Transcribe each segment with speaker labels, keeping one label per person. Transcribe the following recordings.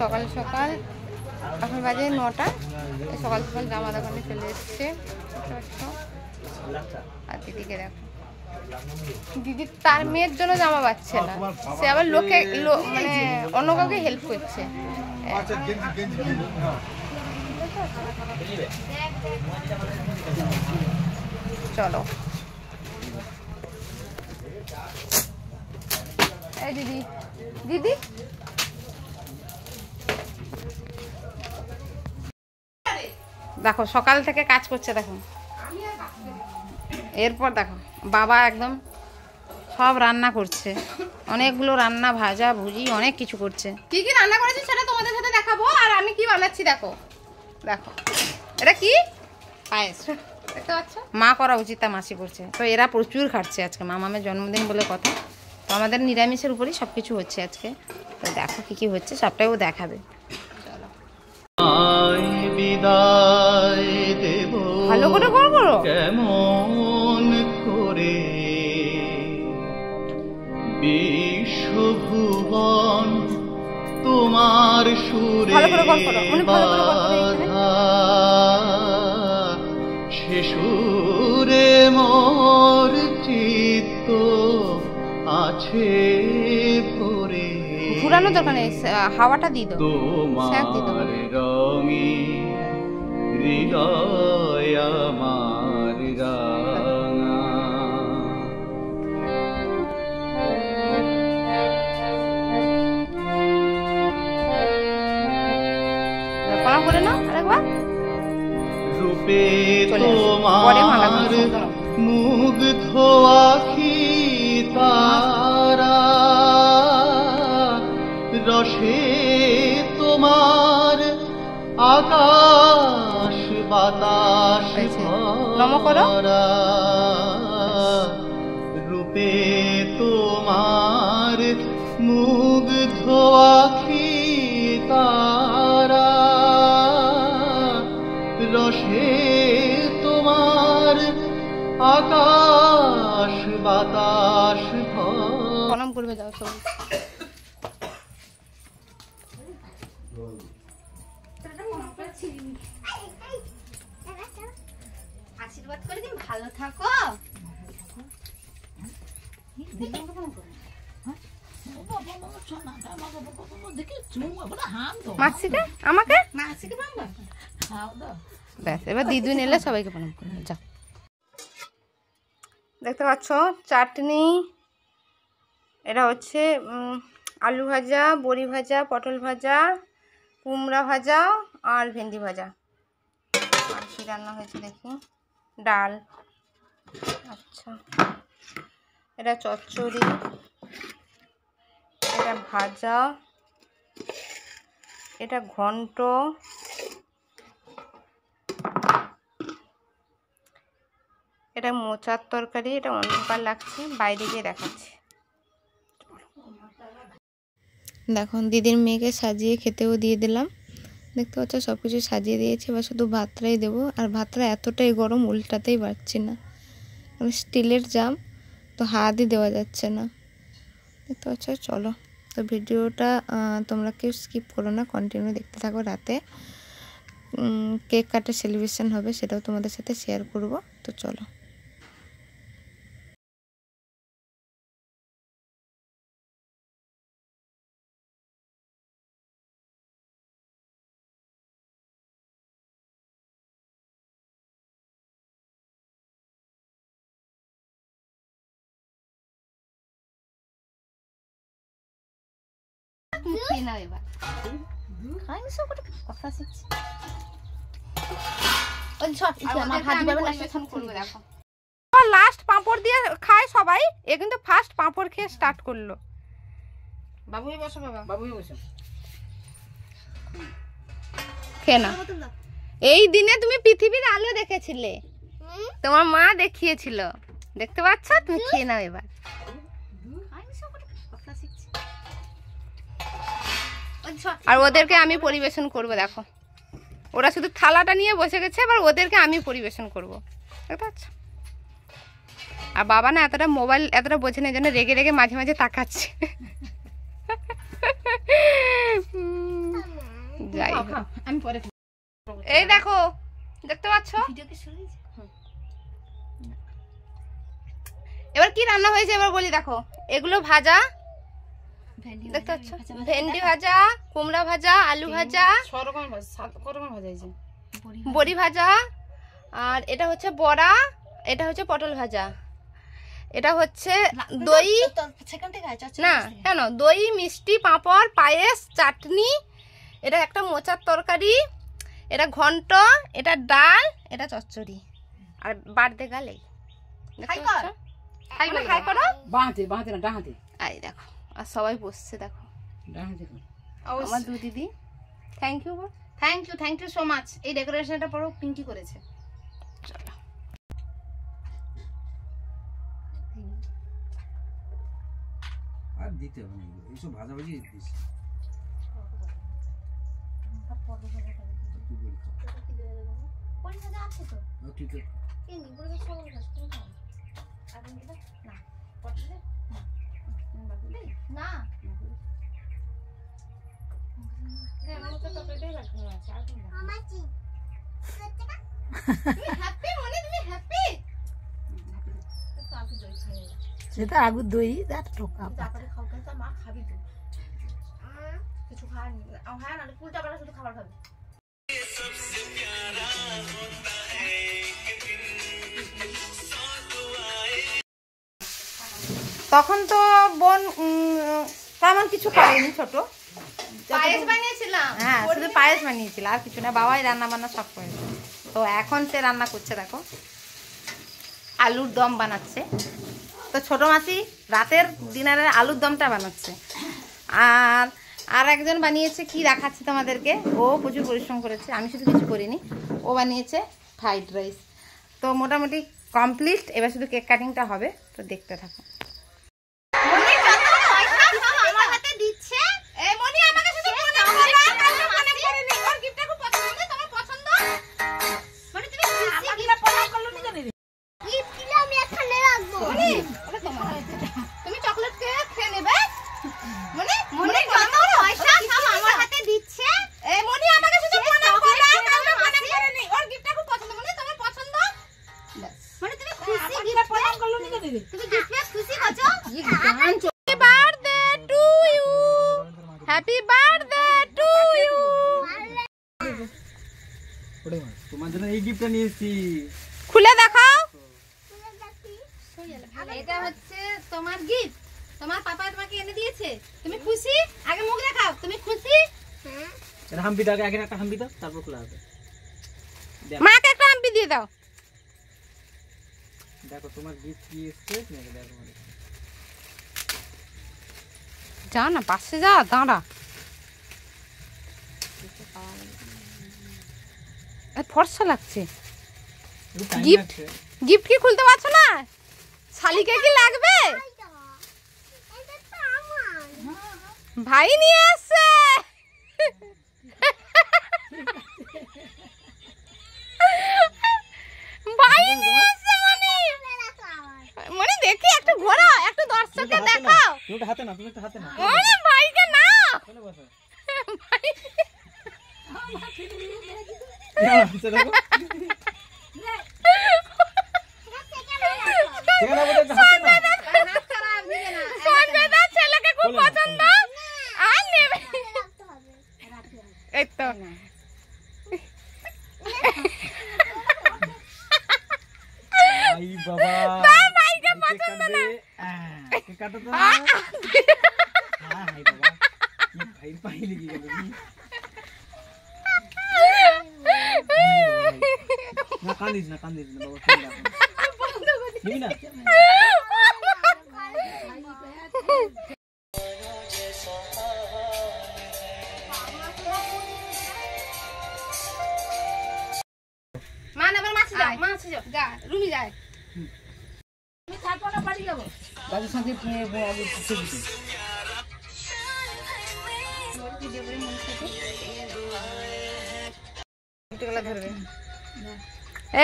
Speaker 1: সকাল সকাল এখন বাজে 9টা, সকাল সকাল জামা দোকানে চলে এসছে। আর দিদিকে দেখো, দিদি তার মেয়ের জন্য জামা পাচ্ছে না, সে আবার লোকে মানে অন্য কাউকে হেল্প করছে। চলো এই দিদি, দিদি দেখো সকাল থেকে কাজ করছে দেখো। এরপর দেখো বাবা একদম সব রান্না করছে, অনেকগুলো রান্না, ভাজা ভুজি অনেক কিছু করছে। কি কি রান্না করেছে সেটা তোমাদের সাথে দেখাবো। আর আমি কি বানাচ্ছি দেখো, দেখো এটা কি পায়েস, দেখতে পাচ্ছ? মা করা উচিত, তা মাসি করছে। তো এরা প্রচুর খাচ্ছে আজকে, মামামের জন্মদিন বলে কথা। তো আমাদের নিরামিষের উপরেই সব কিছু হচ্ছে আজকে। তো দেখো কি কি হচ্ছে সবটাই ও দেখাবে। ভালো করে করো,
Speaker 2: কেমন করে বিশ্বভুবন তোমার সুরে সে সুরে মোর চিত্ত আছে পরে।
Speaker 1: ঘুরানো দরকার নেই, হাওয়াটা দিয়ে দাও,
Speaker 2: তোমার রঙে হৃদয় আমার রাঙা। রূপে তোমার মুগ্ধ আখি তারা, রসে তোমার আকাশ বাতাস ভরা, রূপে তোমার মুগ্ধ আখি তারা, রসে তোমার আকাশ বাতাস
Speaker 1: প্রণাম করবে যাও সব। আশীর্বাদ করে দিন, ভালো থাকো। মাসিকে আমাকে ব্যাস, এবার দিদুন এলে সবাইকে প্রণাম করবে যাও। দেখতে পাচ্ছ চাটনি, এটা হচ্ছে আলু ভাজা, বড়ি ভাজা, পটল ভাজা, কুমড়া ভাজা আর ভেন্ডি ভাজা। আর কি রান্না হয়েছে দেখি, ডাল, আচ্ছা এটা চচ্চড়ি, এটা ভাজা, এটা ঘন্ট, এটা মোচার তরকারি। এটা অন্ধকার লাগছে, বাইরে গিয়ে দেখাচ্ছি। দেখো দিদির মেয়েকে সাজিয়ে খেতেও দিয়ে দিলাম। দেখতে পাচ্ছ সব কিছু সাজিয়ে দিয়েছি, এবার শুধু ভাতটাই দেবো। আর ভাতটা এতটাই গরম উল্টাতেই পারছি না, স্টিলের জাম তো হাতই দেওয়া যাচ্ছে না। দেখতে পাচ্ছ। চলো তো ভিডিওটা তোমরা কেউ স্কিপ করো না, কন্টিনিউ দেখতে থাকো। রাতে কেক কাটা সেলিব্রেশন হবে, সেটাও তোমাদের সাথে শেয়ার করব। তো চলো। লাস্ট পাঁপড় দিয়ে খায় সবাই, এ কিন্তু ফার্স্ট পাঁপড় খেয়ে স্টার্ট করলো। বাবুই বসো, বাবা বাবুই বসো, খেয়ে না। এই দিনে তুমি পৃথিবীর আলো দেখেছিলে, তোমার মা দেখিয়েছিল, দেখতে পাচ্ছ? তুমি খেয়ে নাও এবার। আর ওদেরকে আমি পরিবেশন করব, দেখো ওরা শুধু থালাটা নিয়ে বসে গেছে, এবার ওদেরকে আমি পরিবেশন করব, দেখতে পাচ্ছ? আর বাবা না এতটা মোবাইল এতটা বোঝে না, যেন রেগে রেগে মাঝে মাঝে তাকাচ্ছে। যাই
Speaker 3: খাও, খাও, আমি পরে
Speaker 1: এই দেখো, দেখতে পাচ্ছ এবার কি রান্না হয়েছে এবার বলি। দেখো এগুলো ভাজা, দেখতে পাচ্ছ, ভেন্ডি ভাজা, কুমড়া ভাজা, আলু ভাজা,
Speaker 3: 6 রকমের ভাজা, 7 রকমের ভাজা হয়েছে।
Speaker 1: বড়ি ভাজা, আর এটা হচ্ছে বড়া, এটা হচ্ছে পটল ভাজা, এটা হচ্ছে দই, না কেন, দই, মিষ্টি, পাঁপড়, পায়েস, চাটনি, এটা একটা মোচার তরকারি, এটা ঘন্ট, এটা ডাল, এটা চচ্চড়ি, আর বাড়তে গেলেই খাই করো।
Speaker 3: বাঁহাতে বাঁহাতে না ডাহাতে।
Speaker 1: এই দেখো, আর সবাই বসছে দেখো,
Speaker 3: ডাহাতে
Speaker 1: আমার দু দিদি। Thank you,
Speaker 3: thank you so much. এই ডেকোরেশনটা পুরো পিঙ্কি করেছে।
Speaker 1: চলো
Speaker 4: আর দিতে হবে না, এইসব ভাজাভাজি দিস।
Speaker 5: সেটা আগুর দই টোকা
Speaker 3: কিছু খাওয়ার হ্যাঁ না উল্টা পাল্টা শুধু খাবার খাবে। তখন তো বোন তেমন কিছু করেনি, ছোট
Speaker 1: পায়েস বানিয়েছিলাম,
Speaker 3: হ্যাঁ শুধু পায়েস বানিয়েছিল, আর কিছু না। বাবাই রান্না বান্না সব করেছে। তো এখন সে রান্না করছে, দেখো আলুর দম বানাচ্ছে। তো ছোট মাসি রাতের ডিনারে আলুর দমটা বানাচ্ছে। আর একজন বানিয়েছে, কি দেখাচ্ছি তোমাদেরকে, ও প্রচুর পরিশ্রম করেছে, আমি শুধু কিছু করিনি। ও বানিয়েছে ফ্রাইড রাইস। তো মোটামুটি কমপ্লিট, এবার শুধু কেক কাটিংটা হবে, তো দেখতে থাকো।
Speaker 1: তুমি চকলেট খেয়ে নেবে মনি, মনি আমার হাতে দিচ্ছে। এই মনি আমাকে শুধু প্রণাম করবে, আমি প্রণাম করিনি, ওর গিফটটা খুব পছন্দ। মনি তোমার পছন্দ, মানে তুমি খুশি, গিফট প্রণাম করলো নি দিদি, তুমি গিফটে খুশি আছো। Happy birthday to you, happy birthday to you.
Speaker 4: তোমার জন্য এই গিফটটা নিয়ে এসেছি,
Speaker 1: খুলে দেখাও। এটা হচ্ছে তোমার গিফট, তোমার পাপা তোমাকে এনে দিয়েছে। তুমি খুশি? আগে মুখ দেখাও, তুমি খুশি?
Speaker 4: এটা হাম্পি দাও, আগে একটা হাম্পি দাও, তারপর খোলা হবে।
Speaker 1: মাকে একটা হাম্পি দিয়ে দাও।
Speaker 4: দেখো তোমার গিফট কি এসেছে, দেখো
Speaker 1: যা না, পাশে যা, দাঁড়া। ফর্সা লাগছে। গিফট, গিফট কি খুলতে পারছো না? শালিকে কি লাগবে? ভাই নিয়ে আসছে। ভাই নিয়ে আসছে মনি, দেখি একটু ঘোরা, একটু দর্শককে দেখাও।
Speaker 4: তুমি একটা হাতে না, তুমি একটা হাতে না,
Speaker 1: মনি ভাইকে না,
Speaker 4: চলে বসো।
Speaker 1: ভাই
Speaker 4: দেখো সেখানে বলে একটা হাতে না,
Speaker 1: সঞ্জয় দা ছেলেকে খুব পছন্দ, আর নেবে। এই তো
Speaker 4: আই বাবা,
Speaker 1: তার ভাইকে পছন্দ না।
Speaker 4: কে কাটো তো, হ্যাঁ হাই বাবা, কি ভাই পাইলে কি গেল না, কান্দিস না বাবা, নিবি না।
Speaker 1: মান আবার মাছ যাও, মাছ যাও, যা রুমি যায়। তুমি থাকো না, বাড়ি যাবো।
Speaker 4: রাজের সাথে আগে কিছু দিতে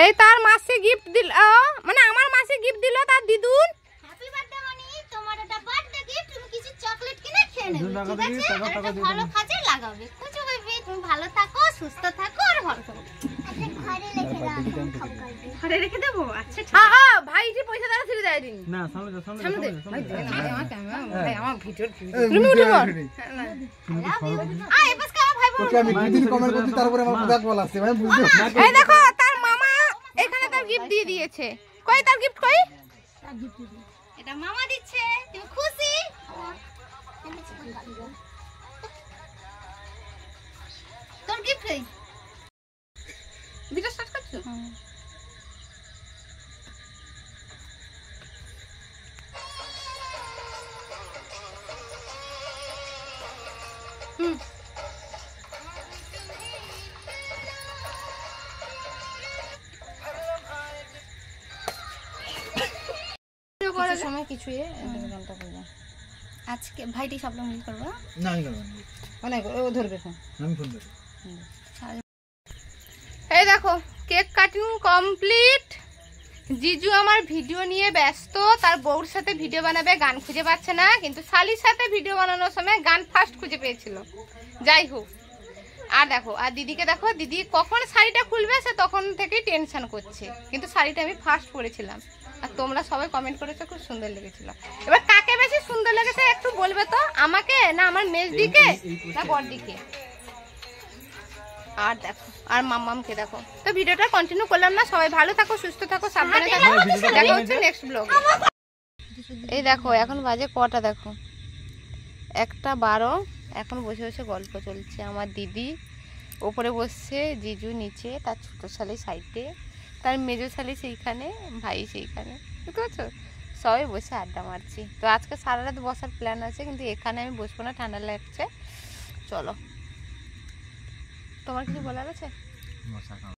Speaker 1: এই তার মাসে গিফট দিল, মানে আমার মাসে গিফট দিল তার দিদুন।
Speaker 6: হ্যাপি বার্থডে মনি, তোমার এটা বার্থডে গিফট, তুমি কিছু চকলেট কিনে খেয়ে নেবে,
Speaker 4: টাকা
Speaker 6: ঠিক
Speaker 4: দিয়ে
Speaker 6: আছে?
Speaker 4: টাকা
Speaker 6: এটা
Speaker 4: দিয়ে
Speaker 6: ভালো কাজে লাগাবে, বুঝছো বেবি? তুমি ভালো থাকো, সুস্থ থাকো আর ভালো থাকো।
Speaker 3: ঘরে রেখে দেবো? আচ্ছা হ্যাঁ হ্যাঁ, ভাই যে পয়সা দেওয়া ছিল দেয়নি।
Speaker 4: না সামনে দে সামনে
Speaker 3: সামনে দে।
Speaker 4: দে
Speaker 3: ভাই দেন, ভাই আমার ক্যামেরা, ভাই আমার ভিডিও।
Speaker 1: তুমি উঠে পড়।
Speaker 3: এই পাশে আমার ভাই বোন।
Speaker 7: ওকে আমি দুদিন কমেন্ট করছি তারপরে আমার ব্যাগ বল আসছে ভাই বুঝতে
Speaker 3: এই দেখো তার মামা এখানে তার গিফট দিয়ে দিয়েছে। কই তার গিফট কই?
Speaker 6: এটা মামা দিচ্ছে, তুমি খুশি? তোর গিফট কই?
Speaker 3: ভিডিও স্টার্ট করছো? সময় কিছু গানটা করবো
Speaker 6: আজকে ভাইটি সব মিল করবো।
Speaker 7: না আমি করব
Speaker 3: অনেক ও ধরবে ফোন।
Speaker 7: আমি ফোন করব
Speaker 3: এই দেখো কেক কাটিং কমপ্লিট। জিজু আমার ভিডিও নিয়ে ব্যস্ত, তার বউর সাথে ভিডিও বানাবে, গান খুঁজে পাচ্ছে না, কিন্তু শালির সাথে ভিডিও বানানোর সময় গান ফার্স্ট খুঁজে পেয়েছিল। যাই হোক, আর দেখো আর দিদিকে দেখো, দিদি কখন শাড়িটা খুলবে সে তখন থেকেই টেনশন করছে, কিন্তু শাড়িটা আমি ফার্স্ট পরেছিলাম আর তোমরা সবাই কমেন্ট করেছো খুব সুন্দর লেগেছিল। এবার কাকে বেশি সুন্দর লেগেছে একটু বলবে তো, আমাকে না আমার মেজদিকে না বড়দিকে? আর দেখো আর মাম্মামকে দেখো। তো ভিডিওটা কন্টিনিউ করলাম না, সবাই ভালো থাকো, সুস্থ থাকো, সাবধানে থাকো, দেখা হচ্ছে নেক্সট ব্লগে। এই দেখো এখন বাজে কটা দেখো, 1:12। এখন বসে বসে গল্প চলছে। আমার দিদি ওপরে বসছে, জিজু নিচে, তার ছোট শালি সাইডে, তার মেজো শালি সেইখানে, ভাই সেইখানে, বুঝতে পারছো? সবাই বসে আড্ডা মারছি। তো আজকে সারা রাত বসার প্ল্যান আছে, কিন্তু এখানে আমি বসবো না, ঠান্ডা লাগছে। চলো, তোমার কিছু বলার আছে?